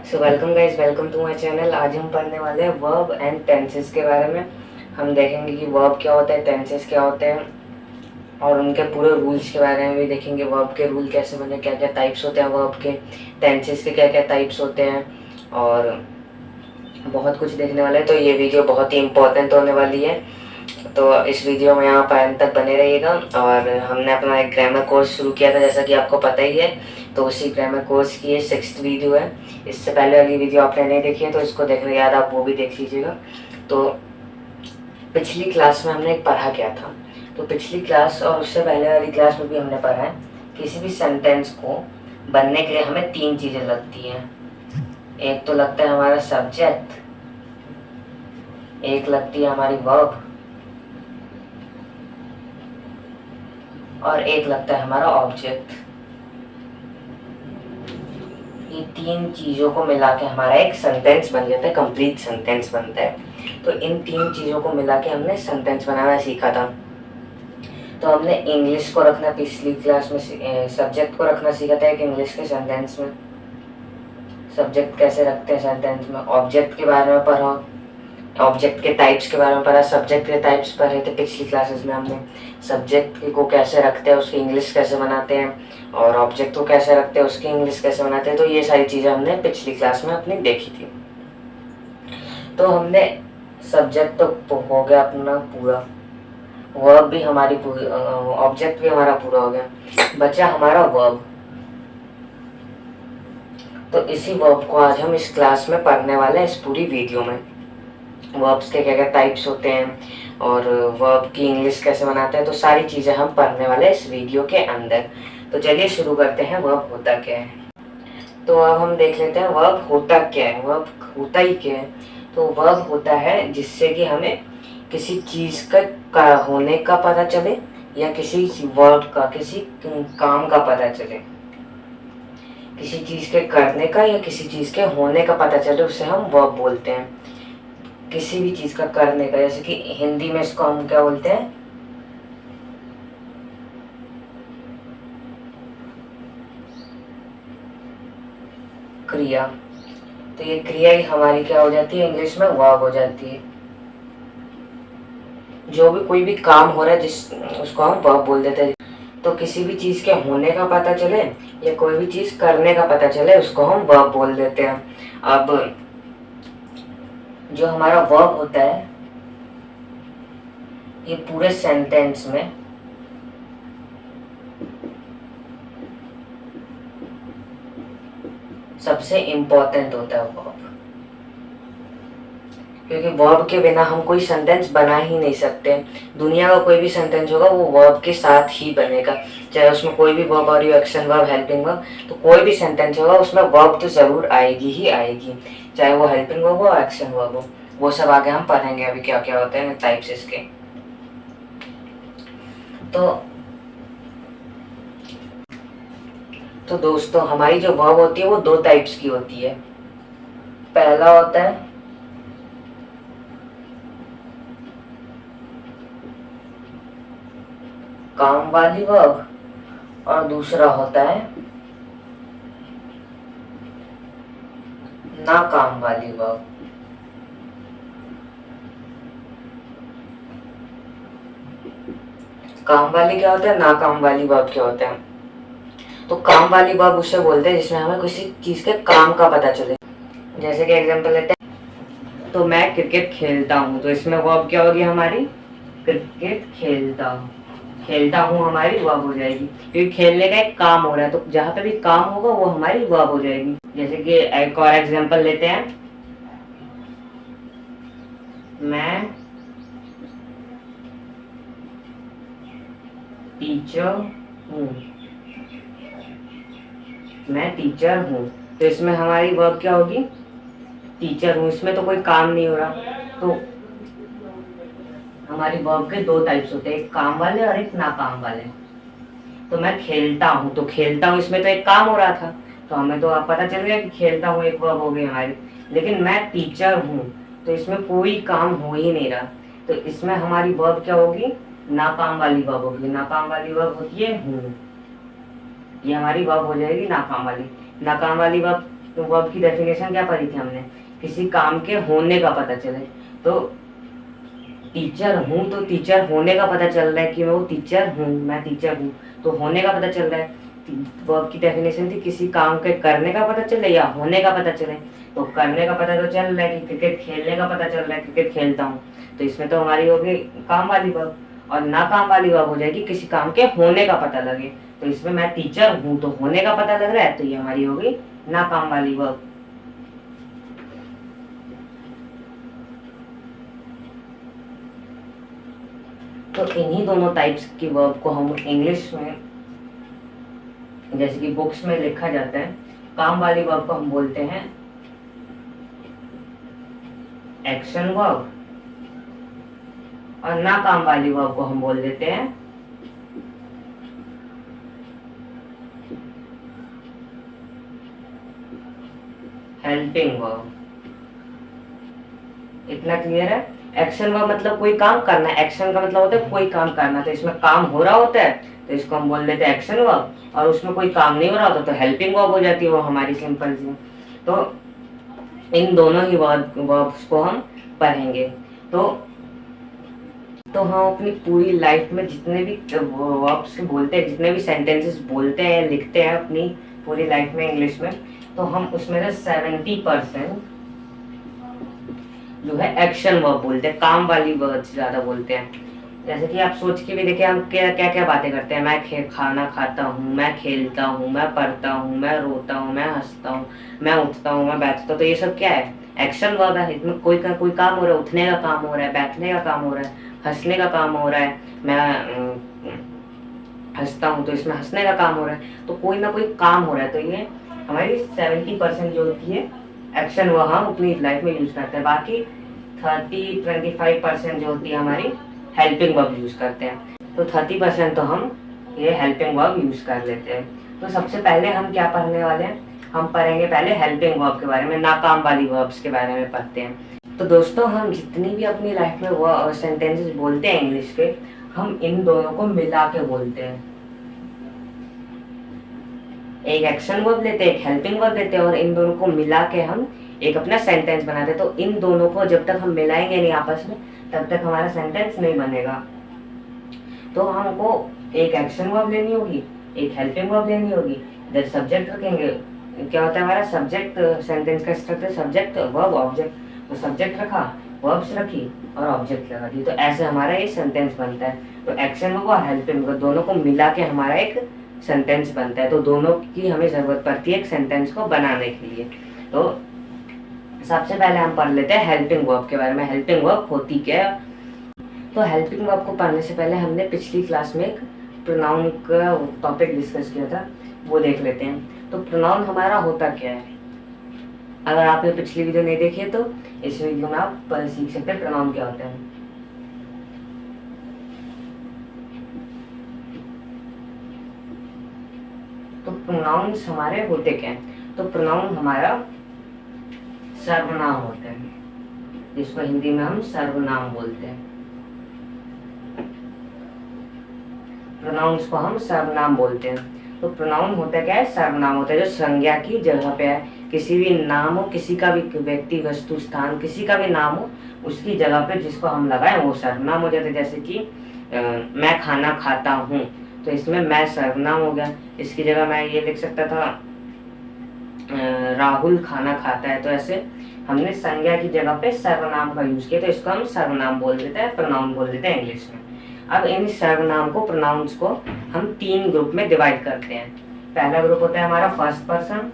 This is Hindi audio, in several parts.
So welcome guys, welcome to my channel. आज हम पढ़ने वाले हैं वर्ब एंड टेंसेस के बारे में। हम देखेंगे कि वर्ब क्या होता है, टेंसेस क्या होते हैं और उनके पूरे रूल्स के बारे में भी देखेंगे। वर्ब के रूल कैसे बने, क्या क्या टाइप्स होते हैं वर्ब के, टेंसेस के क्या क्या टाइप्स होते हैं और बहुत कुछ देखने वाले हैं। तो ये वीडियो बहुत ही इम्पोर्टेंट होने वाली है, तो इस वीडियो में आप अंत तक बने रहिएगा। और हमने अपना एक ग्रामर कोर्स शुरू किया था, जैसा कि आपको पता ही है। तो उसी ग्रामर कोर्स की ये 6th वीडियो है। इससे पहले वाली वीडियो आपने नहीं देखी है तो इसको देखने के बाद आप वो भी देख लीजिएगा। तो पिछली क्लास में हमने एक पढ़ा क्या था, तो पिछली क्लास और उससे पहले वाली क्लास में भी हमने पढ़ा है किसी भी सेंटेंस को बनने के लिए हमें 3 चीज़ें लगती हैं। एक तो लगता है हमारा सब्जेक्ट, एक लगती है हमारी वर्ब और एक लगता है हमारा ऑब्जेक्ट। ये 3 चीज़ों को मिला के हमारा एक सेंटेंस बन जाता है, कंप्लीट सेंटेंस बनता है। तो इन 3 चीज़ों को मिला के हमने सेंटेंस बनाना सीखा था। तो हमने इंग्लिश को रखना पिछली क्लास में, सब्जेक्ट को रखना सीखा था एक इंग्लिश के सेंटेंस में। सब्जेक्ट कैसे रखते हैं सेंटेंस में, ऑब्जेक्ट के बारे में पढ़ा, ऑब्जेक्ट के टाइप्स के बारे में पढ़ा, सब्जेक्ट के टाइप्स पढ़े थे पिछली क्लासेस में हमने। सब्जेक्ट को कैसे रखते हैं, उसकी इंग्लिश कैसे बनाते हैं, और ऑब्जेक्ट को कैसे रखते हैं, उसकी इंग्लिश कैसे बनाते हैं। तो ये सारी चीज़ें हमने पिछली क्लास में अपनी देखी थी। तो हमने सब्जेक्ट तो हो गया अपना पूरा, वर्ब भी हमारी पूरी, ऑब्जेक्ट भी हमारा पूरा हो गया, बचा हमारा वर्ब। तो इसी वर्ब को आज हम इस क्लास में पढ़ने वाले हैं, इस पूरी वीडियो में। वर्ब्स के क्या क्या टाइप्स होते हैं और वर्ब की इंग्लिश कैसे बनाते हैं, तो सारी चीज़ें हम पढ़ने वाले हैं इस वीडियो के अंदर। तो चलिए शुरू करते हैं, वर्ब होता क्या है। तो अब हम देख लेते हैं वर्ब होता क्या है, वर्ब होता ही क्या है। तो वर्ब होता है जिससे कि हमें किसी चीज़ का होने का पता चले या किसी वर्ड का, किसी काम का पता चले, किसी चीज़ के करने का या किसी चीज़ के होने का पता चले, उसे हम वर्ब बोलते हैं। किसी भी चीज़ का करने का, जैसे कि हिंदी में इसको हम क्या बोलते हैं, क्रिया। तो ये क्रिया ही हमारी क्या हो जाती है, इंग्लिश में वर्ब हो जाती है। जो भी कोई भी काम हो रहा है जिस उसको हम वर्ब बोल देते हैं। तो किसी भी चीज़ के होने का पता चले या कोई भी चीज़ करने का पता चले, उसको हम वर्ब बोल देते हैं। अब जो हमारा वर्ब होता है, ये पूरे सेंटेंस में सबसे इम्पोर्टेंट होता है वर्ब, क्योंकि वर्ब के बिना हम कोई सेंटेंस बना ही नहीं सकते। दुनिया का कोई भी सेंटेंस होगा वो वर्ब के साथ ही बनेगा, चाहे उसमें कोई भी वर्ब और एक्शन वर्ब, हेल्पिंग वर्ब, तो कोई भी सेंटेंस होगा उसमें वर्ब तो ज़रूर आएगी ही आएगी, चाहे वो हेल्पिंग वर्ब हो, एक्शन वर्ब हो। वो सब आगे हम पढ़ेंगे अभी क्या क्या होते हैं टाइप्स इसके। तो दोस्तों, हमारी जो वर्ब होती है वो 2 टाइप्स की होती है। पहला होता है काम वाली वर्ब और दूसरा होता है ना काम वाली वर्ब। काम वाली क्या होता है, ना काम वाली वर्ब क्या होता है। तो काम वाली वर्ब उससे बोलते हैं जिसमें हमें किसी चीज के काम का पता चले। जैसे कि एग्जांपल लेते हैं, तो मैं क्रिकेट खेलता हूँ, तो इसमें वर्ब क्या होगी हमारी, क्रिकेट खेलता हूँ। खेलता हूँ हमारी वर्ब हो जाएगी, क्योंकि खेलने का एक काम हो रहा है, तो जहां पे भी काम होगा वो हमारी वर्ब हो जाएगी। जैसे कि एक और एग्जांपल लेते हैं, मैं टीचर हूँ, मैं टीचर हूँ, तो इसमें हमारी वर्ब क्या होगी, टीचर हूँ। इसमें तो कोई काम नहीं हो रहा, तो हमारी वर्ब के 2 टाइप्स होते हैं, एक काम वाले और एक ना काम वाले। तो मैं खेलता हूँ, तो खेलता हूँ इसमें तो एक काम हो रहा था, तो हमें तो पता चल गया कि खेलता हूँ एक वर्ब हो गई हमारी। लेकिन मैं टीचर हूँ, तो इसमें कोई काम हो ही नहीं रहा, तो इसमें हमारी वर्ब क्या होगी, ना काम वाली वर्ब होगी। ना काम वाली वर्ब होती है हूँ, ये हमारी वर्ब हो जाएगी ना काम वाली। ना काम वाली वर्ब वर्ब की डेफिनेशन क्या पढ़ी थी हमने, किसी काम के होने का पता चले। तो टीचर हूँ तो टीचर होने का पता चल रहा है कि मैं वो टीचर हूँ, मैं टीचर हूँ, तो होने का पता चल रहा है। वर्ब की डेफिनेशन थी किसी काम के करने का पता चले या होने का पता चले। तो करने का पता तो चल रहा है कि क्रिकेट खेलने का पता चल रहा है, क्रिकेट खेलता हूँ, तो इसमें तो हमारी होगी काम वाली वर्ब। और ना काम वाली वर्ब हो जाएगी किसी काम के होने का पता लगे। तो इसमें मैं टीचर हूँ तो होने का पता लग रहा है, तो ये हमारी होगी ना काम वाली वर्ब। तो इन्हीं दोनों टाइप्स की वर्ब को हम इंग्लिश में, जैसे कि बुक्स में लिखा जाता है, काम वाली वर्ब को हम बोलते हैं एक्शन वर्ब, और ना काम वाली वर्ब को हम बोल देते हैं हेल्पिंग वर्ब। इतना क्लियर है? एक्शन वर्ब मतलब कोई काम करना, एक्शन का मतलब होता है कोई काम करना, तो इसमें काम हो रहा होता है तो इसको हम बोल देते हैं एक्शन वर्ब, और उसमें कोई काम नहीं हो रहा होता तो हेल्पिंग वर्ब हो जाती है वो हमारी, सिंपल सी। तो इन दोनों ही वर्ब्स को हम पढ़ेंगे। तो हम अपनी पूरी लाइफ में जितने भी वर्ब्स बोलते हैं, जितने भी सेंटेंसेस बोलते हैं लिखते हैं अपनी पूरी लाइफ में इंग्लिश में, तो हम उसमें से 70% जो है एक्शन वर्ब बोलते हैं, काम वाली वर्ड्स ज्यादा बोलते हैं। जैसे कि आप सोच के भी देखिए हम क्या क्या क्या बातें करते हैं, मैं खाना खाता हूँ, मैं खेलता हूँ, मैं पढ़ता हूँ, मैं रोता हूँ, मैं हंसता हूँ, मैं उठता हूँ, मैं बैठता हूँ, तो ये सब क्या है, एक्शन वर्ब है। इसमें कोई काम हो रहा है, उठने का काम हो रहा है, बैठने का काम हो रहा है, हंसने का काम हो रहा है। मैं हंसता हूँ तो इसमें हंसने का काम हो रहा है, तो कोई ना कोई काम हो रहा है। तो ये हमारी 70% जो होती है एक्शन वो हम अपनी लाइफ में यूज करते हैं। बाकी 25% जो होती है हमारी हेल्पिंग वर्ब यूज करते हैं। तो 30% तो हम ये हेल्पिंग वर्ब यूज कर लेते हैं। तो सबसे पहले हम क्या पढ़ने वाले हैं, हम पढ़ेंगे पहले हेल्पिंग वर्ब के बारे में, नाकाम वाली वर्ब्स के बारे में पढ़ते हैं। तो दोस्तों हम जितनी भी अपनी लाइफ में वो सेंटेंसेस बोलते हैं इंग्लिश के, हम इन दोनों को मिला के बोलते हैं। एक एक्शन वर्ब लेते हैं, एक हेल्पिंग वर्ब लेते हैं, और इन दोनों को मिला के हम एक अपना सेंटेंस बनाते हैं। तो इन दोनों को जब तक हम मिलाएंगे नहीं आपस में, तब तक हमारा सेंटेंस नहीं बनेगा। तो हमको एक एक्शन वर्ब लेनी होगी, एक हेल्पिंग वर्ब लेनी होगी, इधर सब्जेक्ट रखेंगे। क्या होता है हमारा सब्जेक्ट, सेंटेंस का स्ट्रक्चर सब्जेक्ट वर्ब ऑब्जेक्ट, तो सब्जेक्ट रखा, वर्ब्स रखी और ऑब्जेक्ट लगा दी, तो ऐसे हमारा ये सेंटेंस बनता है। तो एक्शन वर्ब और हेल्पिंग वर्ब दोनों को मिला के हमारा एक सेंटेंस बनता है। तो दोनों की हमें जरूरत पड़ती है एक सेंटेंस को बनाने के लिए। तो सबसे पहले हम पढ़ लेते हैं हेल्पिंग वर्ब के बारे में, हेल्पिंग वर्ब होती क्या है। तो हेल्पिंग वर्ब को पढ़ने से पहले हमने पिछली क्लास में एक प्रोनाउन का टॉपिक डिस्कस किया था, वो देख लेते हैं। तो प्रोनाउन हमारा होता क्या है, अगर आपने पिछली वीडियो नहीं देखी है तो इस वीडियो में आप सीख सकते हैं प्रोनाउन क्या होता है। तो प्रोनाउंस हमारे होते क्या हैं, तो प्रोनाउन हमारा सर्वनाम होते हैं, जिसको हिंदी में हम सर्वनाम बोलते हैं। प्रोनाउंस को हम सर्वनाम बोलते हैं। तो प्रोनाउन होता क्या है, सर्वनाम होता है जो संज्ञा की जगह पे है। किसी भी नाम हो, किसी का भी व्यक्ति वस्तु स्थान किसी का भी नाम हो, उसकी जगह पे जिसको हम लगाएं वो सर्वनाम हो जाता है। जैसे कि मैं खाना खाता हूँ, तो इसमें मैं सर्वनाम हो गया। इसकी जगह मैं ये लिख सकता था राहुल खाना खाता है, तो ऐसे हमने संज्ञा की जगह पे सर्वनाम का यूज किया, तो इसको हम सर्वनाम बोल देते हैं, प्रोनाउन बोल देते हैं इंग्लिश में। अब इन सर्वनाम को, प्रोनाउंस को हम 3 ग्रुप में डिवाइड करते हैं। पहला ग्रुप होता है हमारा फर्स्ट पर्सन,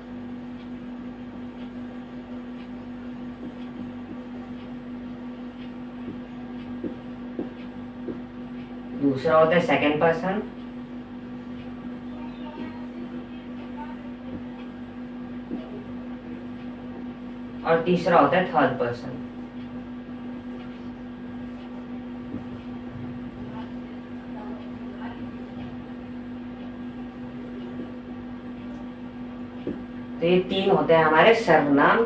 दूसरा होता है सेकंड पर्सन, और तीसरा होता है थर्ड पर्सन। तो ये 3 होते हैं हमारे सर्वनाम,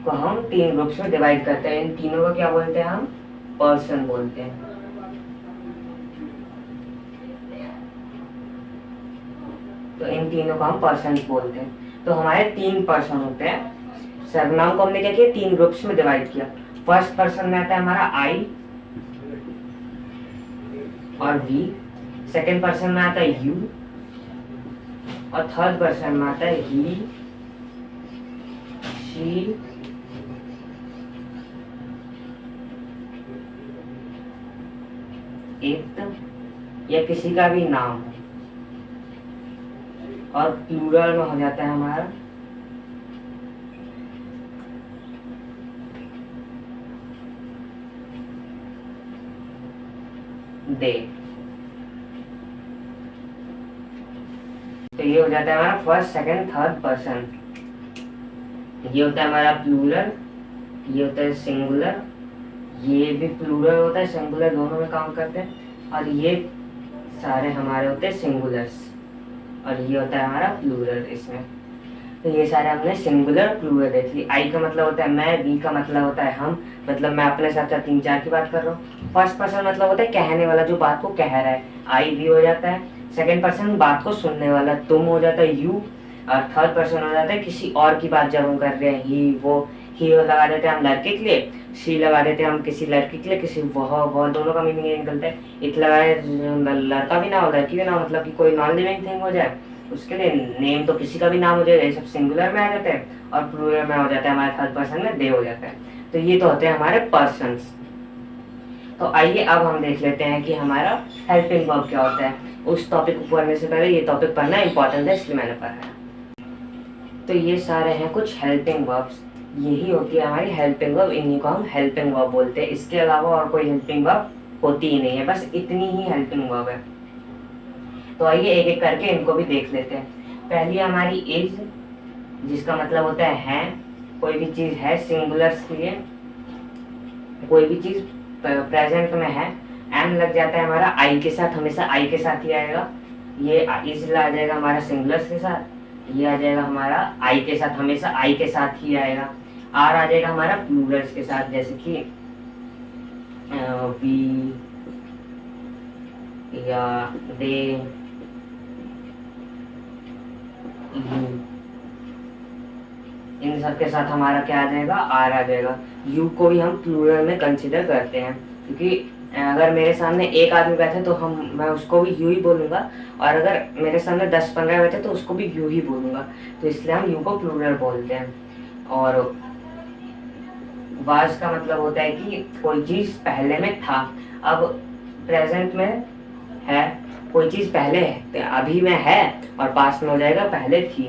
को हम 3 ग्रुप्स में डिवाइड करते हैं। इन तीनों को क्या बोलते हैं हम, पर्सन बोलते हैं। तो इन तीनों को हम पर्सन बोलते हैं। तो हमारे 3 पर्सन होते हैं। सर्वनाम को हमने क्या किया, 3 ग्रुप्स में डिवाइड किया। फर्स्ट पर्सन में आता है हमारा आई और वी, सेकेंड पर्सन में आता है यू, और थर्ड पर्सन में आता है ही, शी, इट, या किसी का भी नाम। और प्लूरल में हो जाता है हमारा दे। तो ये हो जाता है हमारा फर्स्ट सेकंड थर्ड पर्सन। ये होता है हमारा प्लूरल, ये होता है सिंगुलर, ये भी प्लूरल होता है सिंगुलर दोनों में काम करते हैं, और ये सारे हमारे होते हैं सिंगुलर्स, और ये होता है हमारा प्लूरल इसमें। तो ये सारे हमने सिंगुलर प्लूरल देख ली। आई का मतलब होता है मैं, बी का मतलब होता है हम, मतलब मैं अपने साथ साथ 3-4 की बात कर रहा हूँ। फर्स्ट पर्सन मतलब होता है कहने वाला, जो बात को कह रहा है, आई भी हो जाता है। सेकंड पर्सन बात को सुनने वाला, तुम हो जाता है यू, और थर्ड पर्सन हो जाता है किसी और की बात जब हम कर रहे हैं, ही वो, ही लगा देते हैं हम लड़के के लिए, शी लगा देते हैं हम किसी लड़की के लिए, किसी वह दोनों का मीनिंग ये निकलता है। इट लगाए लड़का भी ना हो लड़की भी ना हो, मतलब कि कोई नॉन लिविंग थिंग हो जाए उसके लिए। नेम तो किसी का भी नाम हो जाए, ये सब सिंगुलर में आ जाते हैं, और प्लूरल में हो जाता है हमारे थर्ड पर्सन में दे हो जाता है। तो ये तो होते हैं हमारे पर्सन्स। तो आइए अब हम देख लेते हैं कि हमारा हेल्पिंग वर्ब क्या होता है। उस टॉपिक को पढ़ने से पहले ये टॉपिक पढ़ना इंपॉर्टेंट है, इसलिए मैंने पढ़ा है। तो ये सारे हैं कुछ हेल्पिंग वर्ब्स, यही होती है हमारी हेल्पिंग वर्ब, इन्हीं को हम हेल्पिंग वर्ब बोलते हैं। इसके अलावा और कोई हेल्पिंग वर्ब होती ही नहीं है, बस इतनी ही हेल्पिंग वर्ब है। तो आइए एक एक करके इनको भी देख लेते हैं। पहली हमारी इज, जिसका मतलब होता है कोई भी चीज है, सिंगुलर्स के लिए कोई भी चीज प्रेजेंट में है, एम लग जाता है हमारा आई के साथ, हमेशा आई के साथ ही आएगा। ये इज आ जाएगा हमारा सिंगुलर्स के साथ, ये आ जाएगा हमारा आई के साथ, हमेशा आई के साथ ही आएगा। आर आ जाएगा हमारा प्लूरल्स के साथ, जैसे कि वी या दे, इन सब के साथ हमारा क्या आ जाएगा, आर आ जाएगा। यू को भी हम प्लूरल में कंसिडर करते हैं, क्योंकि अगर मेरे सामने एक आदमी बैठे तो मैं उसको भी यू ही बोलूंगा, और अगर मेरे सामने 10-15 बैठे तो उसको भी यू ही बोलूंगा, तो इसलिए हम यू को प्लूरल बोलते हैं। और वाज का मतलब होता है कि कोई चीज पहले में था, अब प्रेजेंट में है, कोई चीज पहले है, अभी में है, और पास्ट में हो जाएगा पहले थी।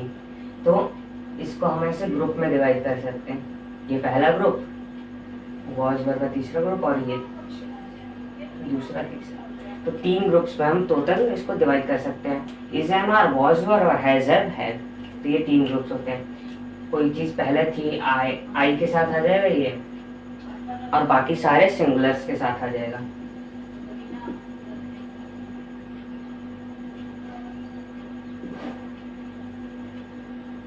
तो इसको हम ऐसे ग्रुप में डिवाइड कर सकते हैं, ये पहला ग्रुप, वॉज वर्ब का तीसरा ग्रुप, और ये दूसरा तीसरा। तो 3 ग्रुप्स में हम टोटल इसको डिवाइड कर सकते हैं, is am are, was were और हैज हैव हैड। तो ये 3 ग्रुप्स होते हैं। कोई चीज पहले थी, आई के साथ आ जाएगा ये, और बाकी सारे सिंगुलर्स के साथ आ जाएगा।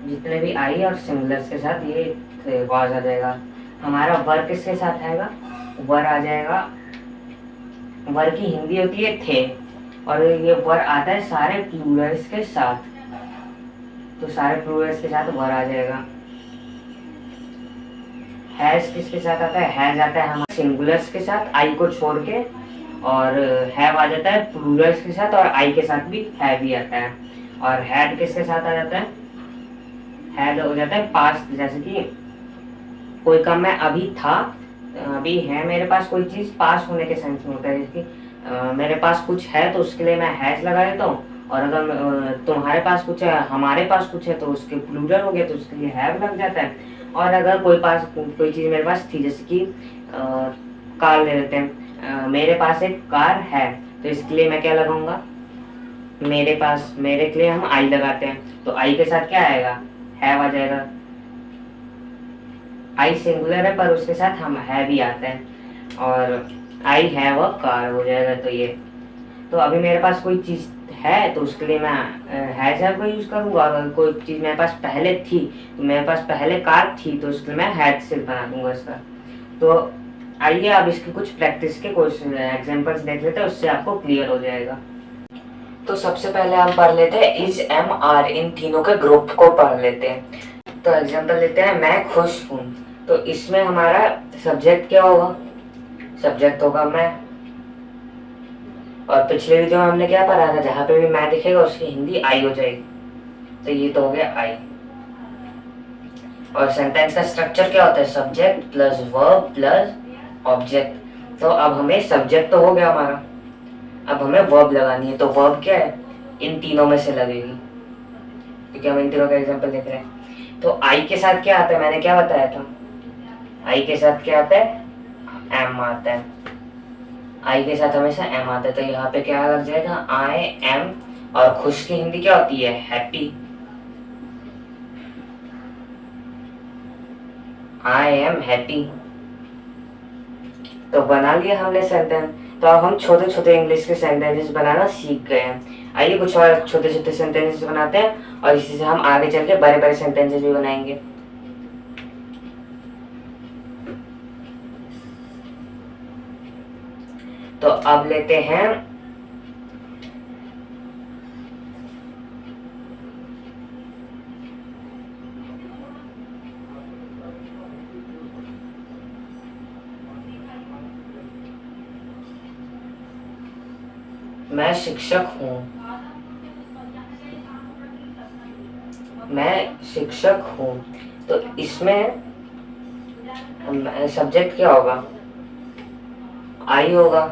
जितने भी आई और सिंगुलर्स के साथ ये वाज आ जाएगा। हमारा वर किसके साथ आएगा, वर आ जाएगा, वर की हिंदी होती है थे, और ये वर आता है सारे प्लूरल्स के साथ, तो सारे प्लूरल्स के साथ वर आ जाएगा। हैज किसके साथ आता है, हैज आता है हमारे सिंगुलर्स के साथ आई को छोड़ के, और हैव आ जाता है प्लूरल्स के साथ, और आई के साथ भी हैव भी आता है। और हैड किसके साथ आ जाता है, हैड हो जाता है पास्ट, जैसे कि कोई काम मैं अभी था, अभी है मेरे पास कोई चीज, पास होने के सेंस में होता है, जैसे कि मेरे पास कुछ है तो उसके लिए मैं हैज लगा देता हूँ, और अगर तुम्हारे पास कुछ है, हमारे पास कुछ है, तो उसके प्लूरल हो गया तो उसके लिए हैव लग जाता है। और अगर कोई चीज मेरे पास थी, जैसे कि कार ले लेते हैं, मेरे पास एक कार है, तो इसके लिए मैं क्या लगाऊंगा, मेरे पास, मेरे के लिए हम आई लगाते हैं, तो आई के साथ क्या आएगा, हैव आ जाएगा। आई सिंगुलर है पर उसके साथ हम है भी आता है, और आई हैव अ कार हो जाएगा। तो ये, तो अभी मेरे पास कोई चीज है तो उसके लिए मैं हैज हैव का यूज करूंगा, और कोई चीज मेरे पास पहले थी, तो मेरे पास पहले कार थी, तो उसके लिए मैं हैड से बना दूंगा इसका। तो आइए अब इसके कुछ प्रैक्टिस के कुछ एग्जांपल्स देख लेते हैं, उससे आपको क्लियर हो जाएगा। तो सबसे पहले हम पढ़ लेते हैं इज एम आर, इन तीनों के ग्रुप को पढ़ लेते हैं। तो एग्जांपल लेते हैं, मैं खुश हूँ। तो इसमें हमारा सब्जेक्ट क्या होगा? सब्जेक्ट होगा मैं। और पिछले वीडियो में हमने क्या पढ़ा था, जहां पे भी मैं दिखेगा उसकी हिंदी आई हो जाएगी। तो ये तो हो गया आई। और सेंटेंस का स्ट्रक्चर क्या होता है? Subject plus verb plus object. तो अब हमें सब्जेक्ट तो हो गया हमारा, अब हमें वर्ब लगानी है। तो वर्ब क्या है? इन तीनों में से लगेगी, क्योंकि हम इन तीनों का एग्जांपल देख रहे हैं। तो आई के साथ क्या आता है? मैंने क्या बताया था? आई के साथ क्या आता है? एम आता है। आई के साथ हमेशा एम आता है। तो यहाँ पे क्या लग जाएगा? I am. और खुश की हिंदी क्या होती है? हैप्पी। I am happy. तो बना लिया हमने सेंटेंस। तो अब हम छोटे छोटे इंग्लिश के सेंटेंसेस बनाना सीख गए हैं। आइए कुछ और छोटे छोटे सेंटेंसेस बनाते हैं, और इसी से हम आगे चल के बड़े बड़े सेंटेंसेस भी बनाएंगे। तो अब लेते हैं मैं शिक्षक हूँ। मैं शिक्षक हूँ। तो इसमें सब्जेक्ट क्या होगा? आई होगा।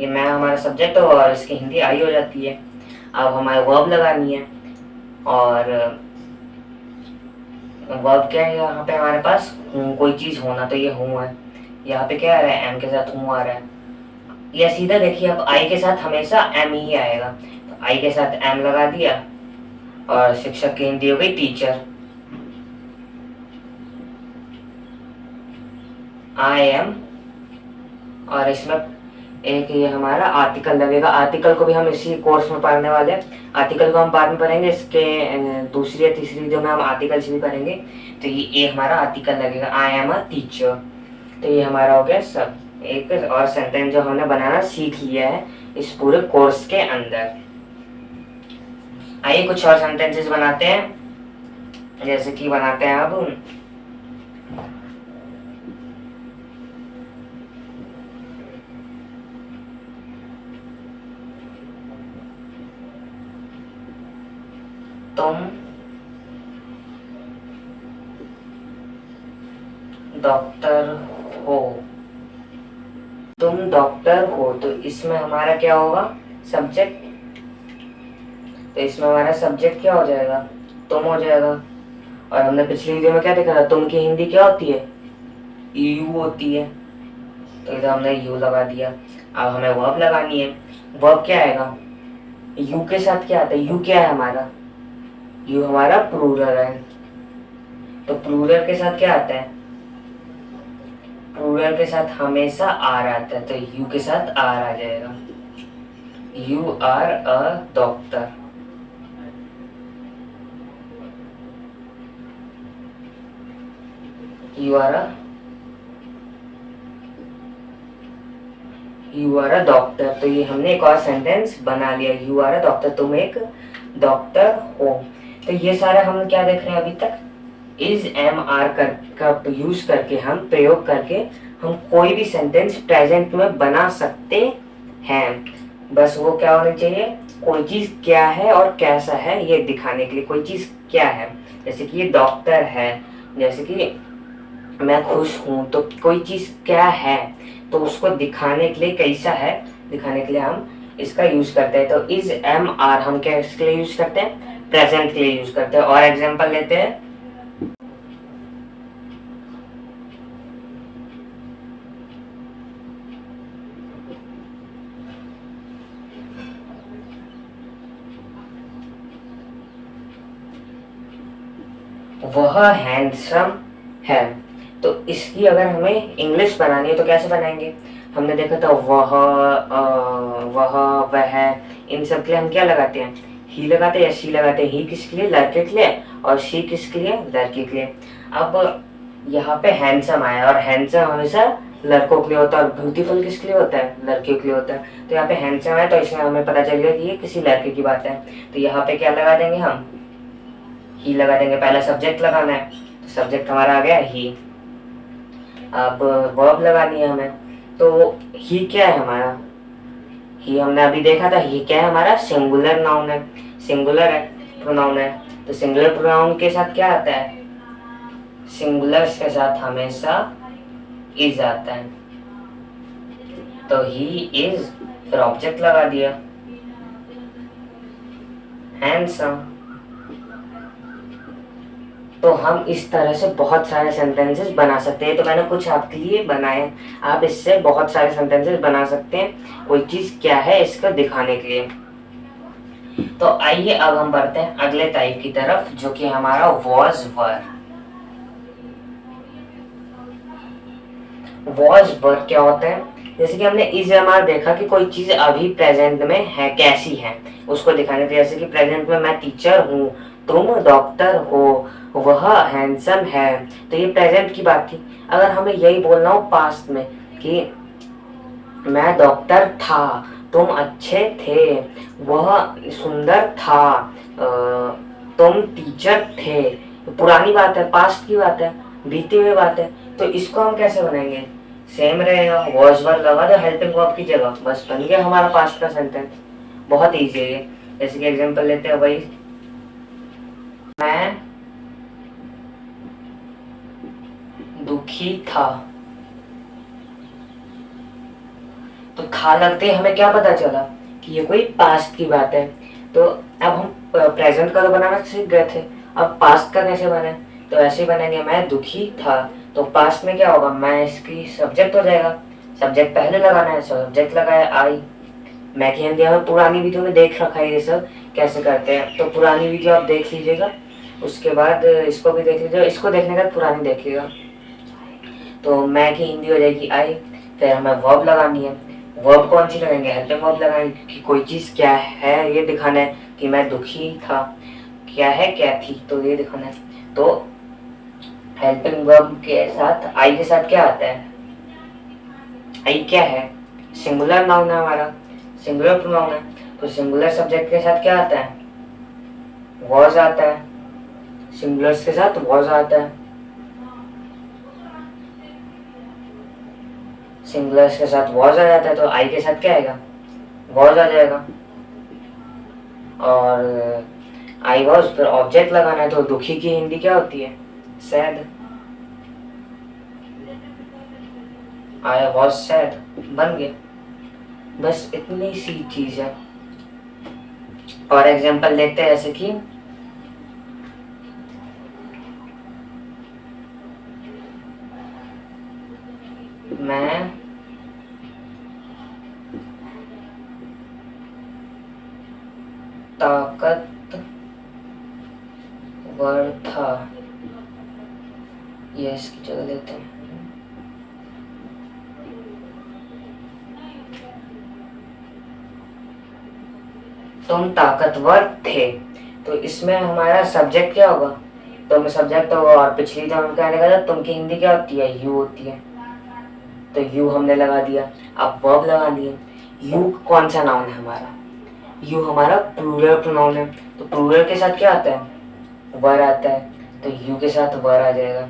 ये मैं हमारा सब्जेक्ट होगा और इसकी हिंदी आई हो जाती है। अब हमारे वर्ब लगानी है, और वर्ब क्या है यहाँ पे हमारे पास? हूँ, कोई चीज होना। तो ये हूँ है। यहाँ पे क्या आ रहा है? एम के साथ हूँ आ रहा है। या सीधा देखिए, अब आई के साथ हमेशा एम ही आएगा। तो आई के साथ एम लगा दिया, और शिक्षक की हिंदी हो गई टीचर। I am. और इसमें एक ये हमारा आर्टिकल लगेगा। आर्टिकल को भी हम इसी कोर्स में पढ़ने वाले हैं। आर्टिकल को हम बाद में पढ़ेंगे, इसके दूसरी या तीसरी वीडियो में हम आर्टिकल्स भी पढ़ेंगे। तो ये हमारा आर्टिकल लगेगा, आई एम अ टीचर। तो ये हमारा हो गया सब एक और सेंटेंस जो हमने बनाना सीख लिया है इस पूरे कोर्स के अंदर। आइए कुछ और सेंटेंसेस बनाते हैं, जैसे कि बनाते हैं अब तुम डॉक्टर हो। तुम डॉक्टर हो। तो इसमें हमारा क्या होगा? सब्जेक्ट। तो इसमें हमारा सब्जेक्ट क्या हो जाएगा? तुम हो जाएगा। और हमने पिछली वीडियो में क्या देखा था? तुम की हिंदी क्या होती है? यू होती है। तो इधर हमने यू लगा दिया। अब हमें वर्ब लगानी है। वर्ब क्या आएगा? यू के साथ क्या आता है? यू क्या है हमारा? यू हमारा प्लूरल है। तो प्लूरल के साथ क्या आता है? प्लूरल के साथ हमेशा आर आता है। तो यू के साथ आर आ जाएगा। You are a doctor. You are a doctor. तो ये हमने एक और सेंटेंस बना लिया, यू आर अ डॉक्टर। तुम एक डॉक्टर हो। तो ये सारा हम क्या देख रहे हैं अभी तक? इज एम आर का यूज करके, हम प्रयोग करके हम कोई भी सेंटेंस प्रेजेंट में बना सकते हैं। बस वो क्या होनी चाहिए? कोई चीज क्या है और कैसा है ये दिखाने के लिए। कोई चीज क्या है, जैसे कि ये डॉक्टर है, जैसे कि मैं खुश हूं। तो कोई चीज क्या है, तो उसको दिखाने के लिए कैसा है दिखाने के लिए हम इसका यूज करते हैं। तो इज एम आर हम क्या इसके लिए यूज करते हैं? प्रेजेंट के लिए यूज करते हैं। और एग्जांपल लेते हैं, वह हैंडसम है। तो इसकी अगर हमें इंग्लिश बनानी है तो कैसे बनाएंगे? हमने देखा था वह इन सब के लिए हम क्या लगाते हैं? ही लगाते हैं या शी लगाते हैं। ही किसके लिए? लड़के के लिए। और शी किसके लिए? लड़के के लिए। अब यहाँ पे हैंडसम आया, और हैंडसम हमेशा लड़कों के लिए होता है और ब्यूटीफुल किसके लिए होता है, लड़कियों के लिए होता है। तो यहाँ पे हैंडसम है तो इसमें हमें पता चल गया कि ये किसी लड़के की बात है। तो यहाँ पे क्या लगा देंगे हम, ही लगा देंगे। पहला सब्जेक्ट लगाना है तो सब्जेक्ट हमारा आ गया ही। अब वर्ब लगानी है हमें, तो ही क्या है हमारा, ही हमने अभी देखा था, ही क्या है हमारा, सिंगुलर नाउन है, सिंगुलर है प्रोनाउन है। तो सिंगुलर प्रोनाउन के साथ क्या आता है, सिंगुलर्स के साथ हमेशा इज आता है। तो ही इज, फिर ऑब्जेक्ट लगा दिया हैंडसम। तो हम इस तरह से बहुत सारे सेंटेंसेस बना सकते हैं। तो मैंने कुछ आपके लिए बनाए, आप इससे बहुत सारे सेंटेंसेस बना सकते हैं, कोई चीज क्या है इसको दिखाने के लिए। तो आइए अब हम बढ़ते हैं अगले टाइप की तरफ, जो कि हमारा वॉज वर। वॉज वर क्या होता है, जैसे कि हमने इज एम देखा कि कोई चीज अभी प्रेजेंट में है, कैसी है उसको दिखाने के लिए। जैसे कि प्रेजेंट में मैं टीचर हूँ, तुम डॉक्टर हो, वह हैंडसम है। तो ये प्रेजेंट की बात थी। अगर हमें यही बोलना हो पास्ट में कि मैं डॉक्टर था, तुम अच्छे थे, वह सुंदर था, तुम टीचर थे, तो पुरानी बात है, पास्ट की बात है, बीती हुई बात है। तो इसको हम कैसे बनाएंगे, सेम रहेगा, वॉज वर लगा दो हेल्पिंग वर्ब की जगह, बस बन गया हमारा पास्ट का सेंटेंस। बहुत इजी है ये। जैसे कि एग्जांपल लेते हैं भाई, मैं दुखी था। तो था लगते ही हमें क्या पता चला कि ये कोई पास्ट की बात है। तो अब हम प्रेजेंट का तो बनाना सीख गए थे, अब पास्ट का कैसे बने, तो ऐसे बनेंगे, मैं दुखी था। तो पास्ट में क्या होगा, मैं इसकी सब्जेक्ट हो जाएगा, सब्जेक्ट पहले लगाना है, सब्जेक्ट लगाया आई। मैं की हिंदी में पुरानी वीडियो में देख रखा है ये सब कैसे करते हैं, तो पुरानी वीडियो आप देख लीजिएगा, उसके बाद इसको भी देख लीजिएगा, इसको देखने के बाद पुरानी देखिएगा। तो मैं की हिंदी हो जाएगी आई। फिर हमें वर्ब लगानी है, वर्ब कौन सी लगाएंगे, हेल्पिंग वर्ब लगाएंगे, क्योंकि कोई चीज क्या है ये दिखाना है कि मैं दुखी था, क्या है क्या थी, तो ये दिखाना है। तो हेल्पिंग वर्ब के साथ आई के साथ क्या आता है, आई क्या है, सिंगुलर नाउन है हमारा, सिंगुलर प्रोनाउन है। तो सिंगुलर सब्जेक्ट के साथ क्या आता है, वॉज आता है, सिंगुलर्स के साथ वॉज आता है, सिंगुलर्स के साथ वॉज आ जाता है। तो आई के साथ क्या आएगा, वॉज आ जाएगा। और आई वॉज, फिर ऑब्जेक्ट लगाना है, तो दुखी की हिंदी क्या होती है, सैड, आई वॉज सैड, बन गया। बस इतनी सी चीज है। और एग्जांपल लेते हैं, जैसे कि मैं ताकतवर था, ये इसकी जगह लेते हैं, तुम ताकतवर थे। तो इसमें हमारा सब्जेक्ट क्या होगा, तुम सब्जेक्ट होगा, और पिछली जो हम कहने का था, तुम की हिंदी क्या होती है, यू होती है। तो यू हमने लगा दिया। अब वर्ब लगानी है। यू कौन सा नाउन है हमारा, यू हमारा प्लूरल प्रोनाउन है। तो प्लूरल के साथ क्या आता है, वर आता है। तो यू के साथ वर आ जाएगा,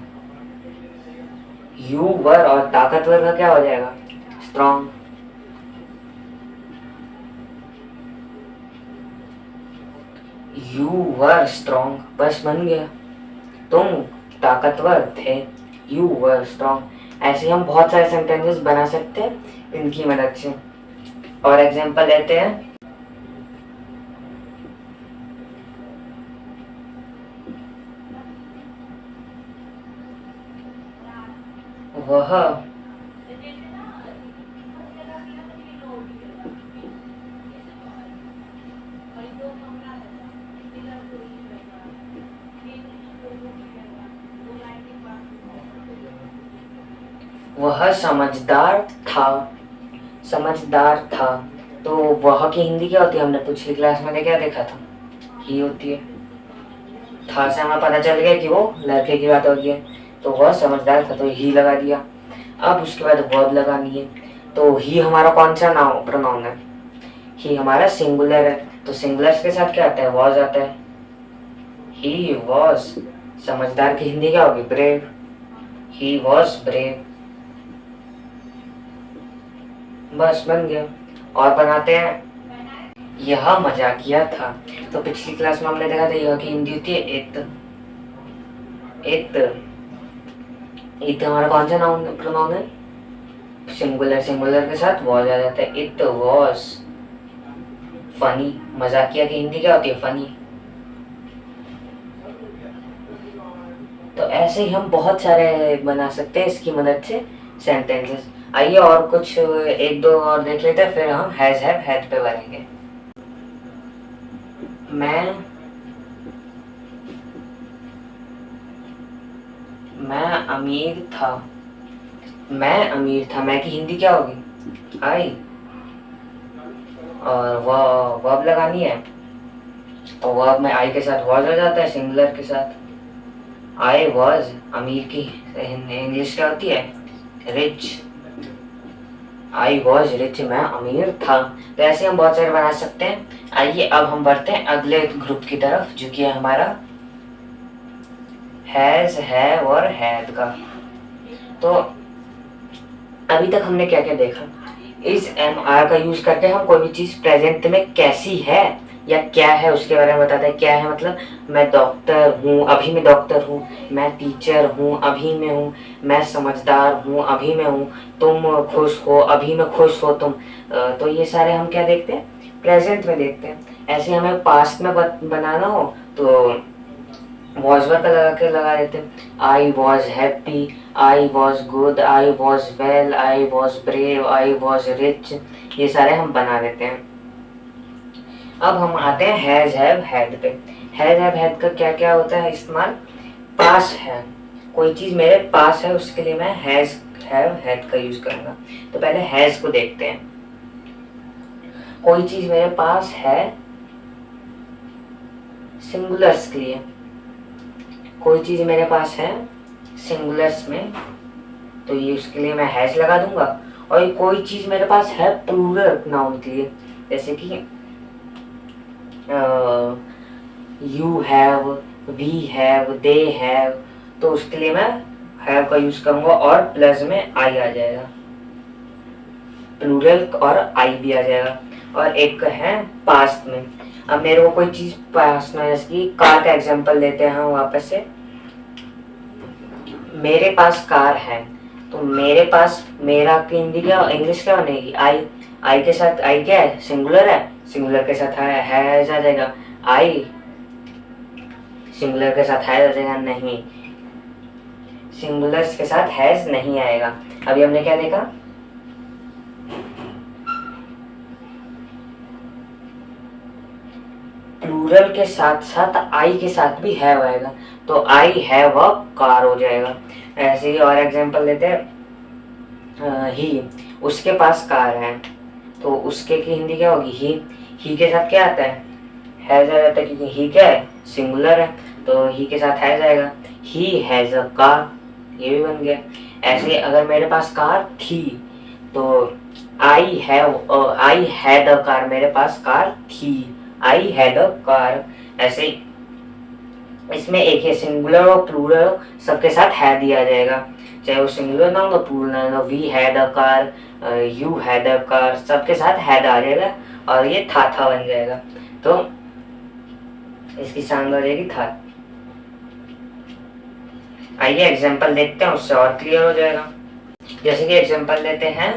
यू वर। और ताकतवर का क्या हो जाएगा, स्ट्रॉन्ग। यू वर स्ट्रॉन्ग, बस बन गया, तुम ताकतवर थे, यू वर स्ट्रॉन्ग। ऐसे हम बहुत सारे सेंटेंसेस बना सकते हैं इनकी मदद से। और एग्जांपल लेते हैं, वह वह समझदार था, समझदार था। तो वह की हिंदी क्या होती है, हमने पिछली क्लास में क्या देखा था, ही होती है। था से हमें पता चल गया कि वो लड़के की बात होती है। तो वह समझदार था, तो ही लगा दिया। अब उसके बाद वर्ब लगानी है। तो ही हमारा कौन सा नाउन प्रोनाउन है? ही हमारा सिंगुलर है, तो सिंगुलर के साथ क्या आता है? वॉज आता है। ही वॉज, समझदार की हिंदी क्या होगी? ब्रेव। He was brave. बस बन गया। और बनाते हैं, यह मजाकिया था। तो पिछली क्लास में हमने देखा था यह की हिंदी होती है इत। इत, इत हमारा कौन सा नाउन प्रोनाउन है? सिंगुलर, सिंगुलर के साथ वॉज आ जाता है। It was funny. मजाकिया की हिंदी क्या होती है? फनी। तो ऐसे ही हम बहुत सारे बना सकते हैं इसकी मदद से सेंटेंसेस। आइए और कुछ एक दो और देख लेते हैं, फिर हम हैज हैव हैड पे बढ़ेंगे। मैं अमीर था। मैं अमीर था, मैं की हिंदी क्या होगी? आई। और वर्ब लगानी है, तो वर्ब में आई के साथ वॉज आ जाता है सिंगुलर के साथ। आई वॉज, अमीर की इंग्लिश क्या होती है? रिच। आई वॉज रिच, मैं अमीर था। तो ऐसे हम बहुत सारे बना सकते हैं। आइए अब हम बढ़ते हैं अगले ग्रुप की तरफ, जो कि है हमारा हैज, हैव और हैड का। तो अभी तक हमने क्या क्या देखा? इस एम आर का यूज करके हम कोई भी चीज प्रेजेंट में कैसी है या क्या है उसके बारे में बताते हैं। क्या है मतलब, मैं डॉक्टर हूँ, अभी मैं डॉक्टर हूँ। मैं टीचर हूँ, अभी मैं हूँ। मैं समझदार हूँ, अभी मैं हूँ। तुम खुश हो, अभी मैं खुश हो तुम। तो ये सारे हम क्या देखते हैं? प्रेजेंट में देखते हैं। ऐसे हमें पास्ट में बनाना हो तो वॉज वर्ब लगा देते हैं। I was happy, I was good, I was well, I was brave, I was rich. ये सारे हम बना देते हैं। अब हम आते हैं हैज हैव हैड पे। हैज हैव हैड का क्या क्या होता है इस्तेमाल? पास है, कोई चीज मेरे पास है, उसके लिए मैं हैज हैव हैड का यूज करूंगा। तो पहले हैज को देखते हैं। कोई चीज मेरे पास है, सिंगुलर्स के लिए। कोई चीज मेरे पास है सिंगुलर्स में, तो ये उसके लिए मैं हैज लगा दूंगा। और कोई चीज मेरे पास है प्लूरल नाउन के लिए, जैसे कि you have, we have, they have, तो उसके लिए मैं हैव का यूज करूंगा और प्लस में आई आ जाएगा, प्लूरल और आई भी आ जाएगा। और एक है पास्ट में। अब मेरे को कोई चीज पास्ट में, जैसे कि कार का एग्जांपल लेते हैं हम वापस से। मेरे पास कार है, तो मेरे पास, मेरा की हिंदी क्या, इंग्लिश क्या बनेगी? आई। आई के साथ, आई क्या है? सिंगुलर है, सिंगुलर के साथ है आ जाएगा। आई सिंगुलर के साथ है आ जाएगा? नहीं, सिंगुलर के साथ हैज नहीं आएगा। अभी हमने क्या देखा? प्लूरल के साथ साथ आई के साथ भी हैव आएगा, तो आई हैव अ कार हो जाएगा। ऐसे ही और एग्जांपल लेते हैं। ही, उसके पास कार है, तो उसके की हिंदी क्या होगी? ही के साथ क्या आता है? हैज आ जाता है, क्योंकि ही क्या है? सिंगुलर है, तो ही के साथ हैज आएगा। ही हैज अ कार, ये भी बन गया। ऐसे अगर मेरे पास कार थी, तो आई हैड अ कार, मेरे पास कार थी, आई हैड अ कार। ऐसे इसमें एक है सिंगुलर और प्लूरल, सबके साथ हैड दिया जाएगा, चाहे वो सिंगुलर ना हो प्लूरल ना हो। We had a car, you had a car, सबके साथ हैड आ जाएगा और ये था बन जाएगा। तो इसकी साउंड हो जाएगी था। आइए एग्जांपल देखते हैं, उससे और क्लियर हो जाएगा। जैसे कि एग्जांपल लेते हैं,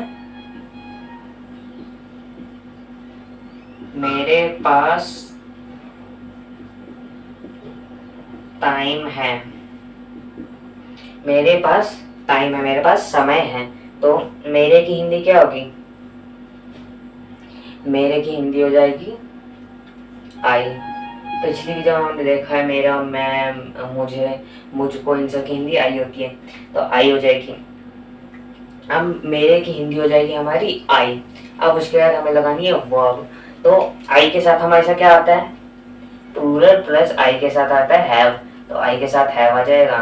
मेरे पास टाइम है। मेरे पास टाइम है, मेरे पास समय है, तो मेरे की हिंदी क्या होगी? मेरे की हिंदी हो जाएगी आई। पिछली भी जब हमने देखा है, मेरा, मैं, मुझे, मुझको, इन सब की हिंदी आई होती है, तो आई हो जाएगी। अब मेरे की हिंदी हो जाएगी हमारी आई। अब उसके बाद हमें लगानी है वर्ब। तो आई के साथ हमारे साथ क्या आता है? प्लूरल प्लस आई के साथ आता है हैव, तो आई के साथ हैव आ जाएगा।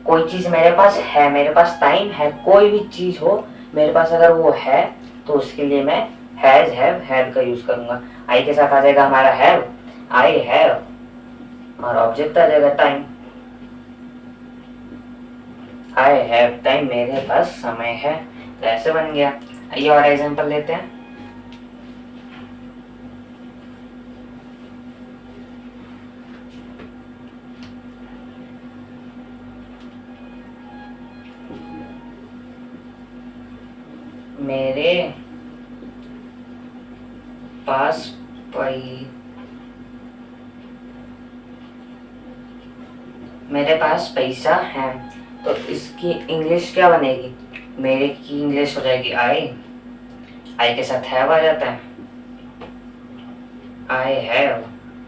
कोई चीज मेरे पास है, मेरे पास टाइम है, कोई भी चीज हो मेरे पास अगर वो है तो उसके लिए मैं हैज हैव हैड का यूज करूंगा। आई के साथ आ जाएगा हमारा हैव, आई हैव, और ऑब्जेक्ट आ जाएगा टाइम, आई हैव टाइम, मेरे पास समय है। तो ऐसे बन गया। ये और एग्जांपल लेते हैं। मेरे पास पई मेरे पास पैसा है। तो इसकी इंग्लिश क्या बनेगी? मेरे की इंग्लिश हो जाएगी आई के साथ हैव आ जाता है, आई हैव।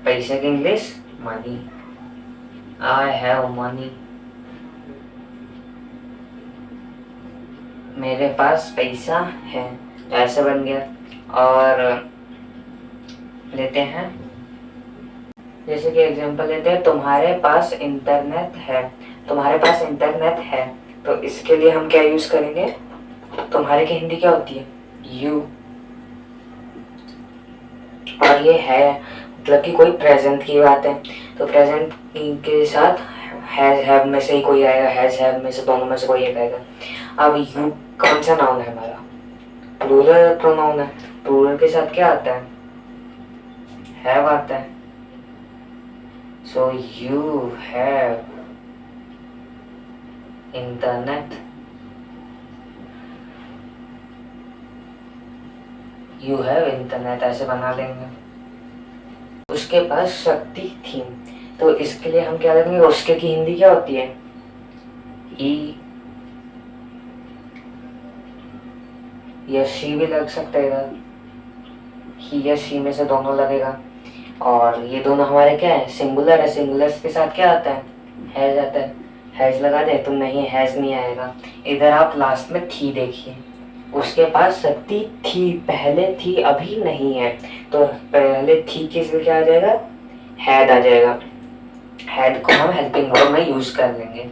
पैसे की English money, I have money. मेरे पास पैसा है। तो ऐसे बन गया। और लेते हैं, जैसे कि एग्जांपल लेते हैं, तुम्हारे पास इंटरनेट है। तुम्हारे पास इंटरनेट है, तो इसके लिए हम क्या यूज करेंगे? तुम्हारे की हिंदी क्या होती है? यू। और ये है मतलब कि कोई प्रेजेंट की बात है, तो प्रेजेंट के साथ हैज हैव में से ही कोई आएगा, हैज हैव में से दोनों में से कोई एक आएगा। अब यू कौन सा नाउन है हमारा? प्लूरल प्रोनाउन है। प्लूरल के साथ क्या आता है? हैव आता है। So you have internet, you have internet, ऐसे बना लेंगे। उसके पास शक्ति थी, तो इसके लिए हम क्या करेंगे? उसके की हिंदी क्या होती है? ई, या शी भी लग सकता है इधर, ही या शी में से दोनों लगेगा। और ये दोनों हमारे क्या है? सिंगुलर है। सिंगुलर के साथ क्या आता है? हैज आता है। हैज लगा दे तो नहीं, हैज नहीं आएगा। इधर आप लास्ट में थी देखिए, उसके पास शक्ति थी, पहले थी अभी नहीं है, तो पहले थी के लिए क्या आ जाएगा? हैड आ जाएगा। हैड को हम हेल्पिंग वर्ब में यूज कर लेंगे।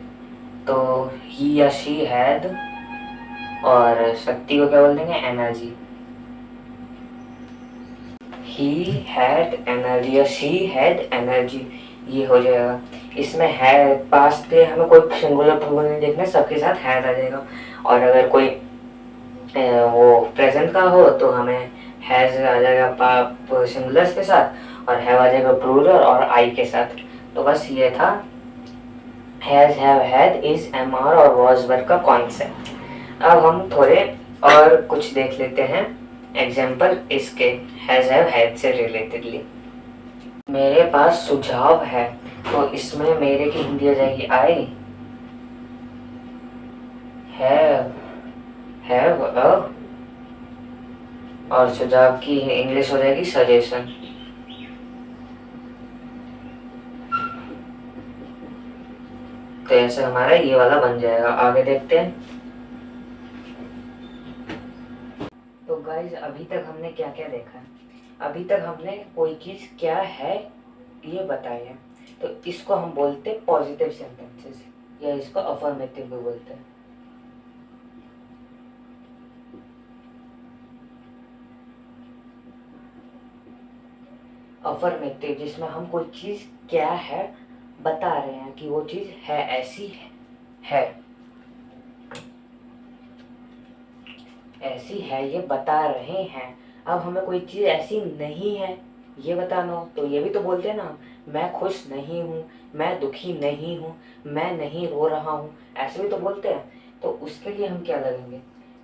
तो ही या शी हैड, और शक्ति को क्या बोल देंगे? एनर्जी। ही हैड एनर्जी या शी हैड एनर्जी, ये हो जाएगा। इसमें है पास्ट पे हमें कोई सिंगुलर प्लूरल नहीं देखना, सबके साथ हैड आ जाएगा। और अगर कोई वो प्रेजेंट का हो तो हमें हैज आ जाएगा सिंगुलर्स के साथ, और हैव आ जाएगा प्लूरल और आई के साथ। तो बस ये था has have had is am are और वॉज वर्ब का कॉन्सेप्ट। अब हम थोड़े और कुछ देख लेते हैं एग्जाम्पल इसके हैज हैव हैड से रिलेटेडली। मेरे पास सुझाव है, तो इसमें मेरे की हिंदी हो जाएगी आई हैव अ, और सुझाव की इंग्लिश हो जाएगी सजेशन। तो ऐसे हमारा ये वाला बन जाएगा। आगे देखते हैं। तो गाइज अभी तक हमने क्या क्या देखा है? अभी तक हमने कोई चीज क्या है ये बताया है, तो इसको हम बोलते हैं पॉजिटिव सेंटेंसेस, या इसको अफर्मेटिव भी बोलते हैं। अफर्मेटिव जिसमें हम कोई चीज क्या है बता रहे हैं कि वो चीज है, ऐसी है, ऐसी है ये बता रहे हैं। अब हमें कोई चीज ऐसी नहीं है ये बताना हो तो ये भी तो बोलते हैं ना, मैं खुश नहीं हूँ, मैं दुखी नहीं हूँ, मैं नहीं रो रहा हूँ, ऐसे भी तो बोलते हैं। तो उसके लिए हम क्या लगेंगे?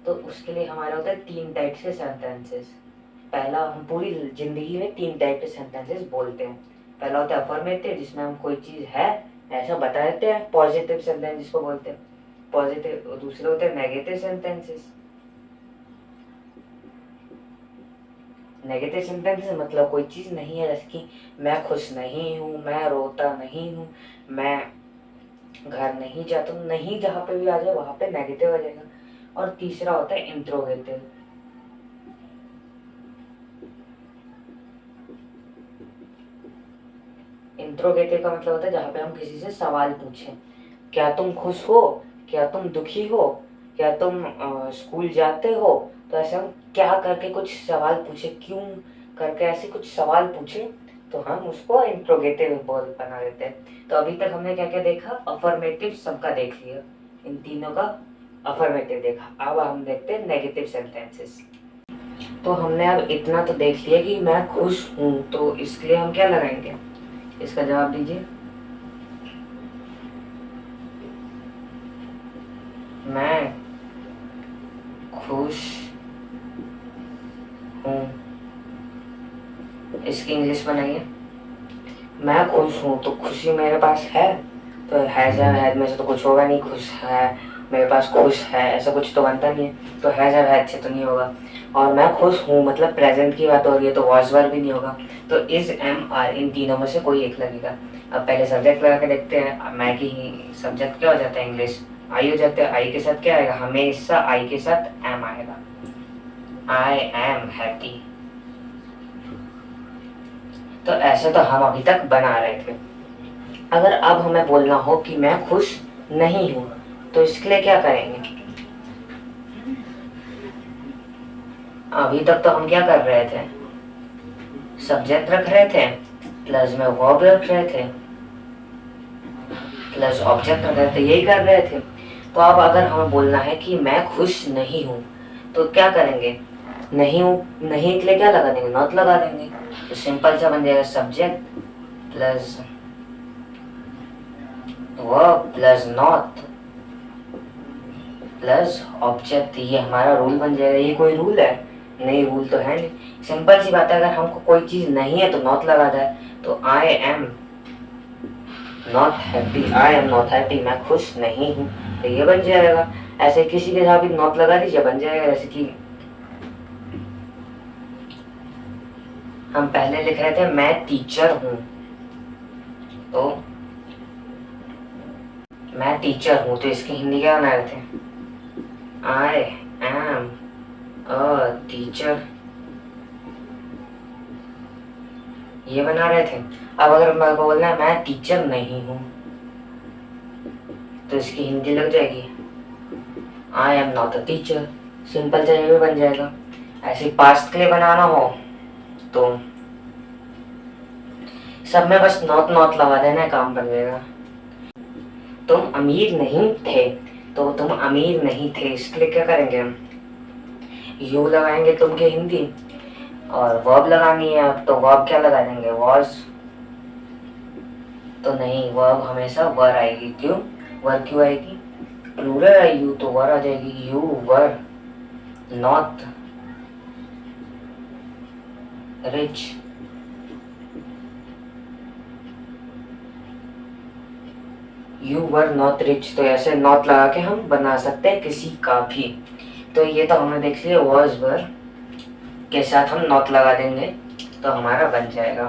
तो उसके लिए हमारा होता है 3 टाइप से सेंटेंसेस। पहला, हम पूरी जिंदगी में 3 टाइप के सेंटेंसेस बोलते हैं। पहला होता है अफर्मेटिव जिसमें हम कोई चीज है ऐसा बता देते हैं, पॉजिटिव सेंटेंस जिसको बोलते हैं पॉजिटिव। दूसरे होते हैं नेगेटिव सेंटेंसेस। नेगेटिव सेंटेंस मतलब कोई चीज नहीं है, जैसे कि मैं खुश नहीं हूँ, मैं रोता नहीं हूँ, मैं घर नहीं जाता हूँ, नहीं जहाँ पे भी आ जाए वहां पे नेगेटिव आ जाएगा। और तीसरा होता है इंट्रोगेटिव। इंट्रोगेटिव का मतलब होता है जहाँ पे हम किसी से सवाल पूछें। क्या तुम खुश हो, क्या तुम दुखी हो, क्या तुम स्कूल जाते हो। तो ऐसे हम क्या करके कुछ सवाल पूछे, क्यों करके ऐसे कुछ सवाल पूछे, तो हम उसको इंट्रोगेटिव वर्ब बना देते हैं। तो अभी तक हमने क्या क्या देखा, अफर्मेटिव सबका देख लिया, इन तीनों का अफर्मेटिव देखा। अब हम देखते हैं नेगेटिव सेंटेंसेस। तो हमने अब इतना तो देख लिया कि मैं खुश हूँ, तो इसके लिए हम क्या लगाएंगे, इसका जवाब दीजिए। मैं खुश हूँ, इसकी इंग्लिश बनाइए। मैं खुश हूँ, तो खुशी मेरे पास है, तो हैज हैड में से तो कुछ होगा नहीं, खुश है मेरे पास, खुश है ऐसा कुछ तो बनता नहीं है, तो हैज हैड से तो नहीं होगा। और मैं खुश हूँ मतलब प्रेजेंट की बात हो रही है, तो वॉज वर भी नहीं होगा। तो इज एम आर इन तीनों में से कोई एक लगेगा। अब पहले सब्जेक्ट लगा के देखते हैं। मैं की सब्जेक्ट क्या हो जाता है, इंग्लिश आई हो जाता है। आई के साथ क्या आएगा, हमेशा आई के साथ एम आएगा। I am happy. तो ऐसे तो हम अभी तक बना रहे थे। अगर अब हमें बोलना हो कि मैं खुश नहीं हूं, तो इसके लिए क्या करेंगे। अभी तक तो हम क्या कर रहे थे, सब्जेक्ट रख रहे थे, प्लस में वर्ब रख रहे थे, प्लस ऑब्जेक्ट रख रहे थे, यही कर रहे थे। तो अब अगर हमें बोलना है कि मैं खुश नहीं हूं, तो क्या करेंगे, नहीं हूं, नहीं के लिए क्या लगा देंगे, नॉट लगा देंगे। तो सिंपल सा बन जाएगा subject plus verb plus not plus object. ये हमारा रूल बन जाएगा। ये कोई रूल है नहीं, रूल तो है नहीं। सिंपल सी बात है, अगर हमको कोई चीज नहीं है तो नॉट लगा है। तो I am not happy, I am not happy, मैं खुश नहीं हूँ, तो ये बन जाएगा। ऐसे किसी के साथ भी नॉट लगा दीजिए, बन जाएगा। जैसे कि हम पहले लिख रहे थे मैं टीचर हूँ, तो मैं टीचर हूँ, तो इसकी हिंदी क्या बना रहे थे, आई एम अ टीचर, ये बना रहे थे। अब अगर मैं बोलना है मैं टीचर नहीं हूँ, तो इसकी हिंदी लग जाएगी I am not a teacher. Simple से ये भी बन जाएगा। ऐसे पास्ट के लिए बनाना हो तो सब में बस नॉट नॉट लगा देना है, काम बन जाएगा। तुम अमीर नहीं थे, तो तुम अमीर नहीं थे, इसके लिए क्या करेंगे हम, यू लगाएंगे तुम की हिंदी, और वर्ब लगानी है अब, तो वर्ब क्या लगा देंगे, वॉज। तो नहीं, वर्ब हमेशा वर आएगी। क्यों वर क्यों आएगी, प्लूरल है यू, तो वर आ जाएगी। You were not rich, you were not rich. तो ऐसे नॉट लगा के हम बना सकते हैं किसी का भी। तो ये तो हमने देख लिया, वॉज वर के साथ हम नॉट लगा देंगे तो हमारा बन जाएगा।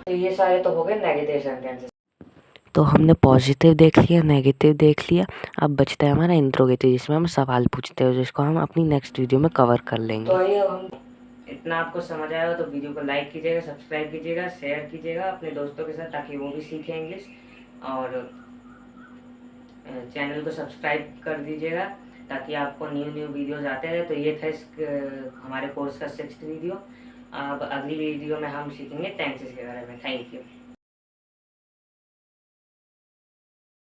तो ये सारे तो हो गए नेगेटिव सेंटेंसेस। तो हमने पॉजिटिव देख लिया, नेगेटिव देख लिया। अब बचता है हमारा इंट्रोगेटिव, जिसमें हम सवाल पूछते हैं, जिसको हम अपनी नेक्स्ट वीडियो में कवर कर लेंगे। तो आइए, अब हम इतना आपको समझ आया हो तो वीडियो को लाइक कीजिएगा, सब्सक्राइब कीजिएगा, शेयर कीजिएगा अपने दोस्तों के साथ, ताकि वो भी सीखें इंग्लिश। और चैनल को सब्सक्राइब कर दीजिएगा ताकि आपको न्यू न्यू वीडियोस आते रहे। तो ये था इस हमारे कोर्स का 6th वीडियो। अब अगली वीडियो में हम सीखेंगे टेंसेस के बारे में। Thank you.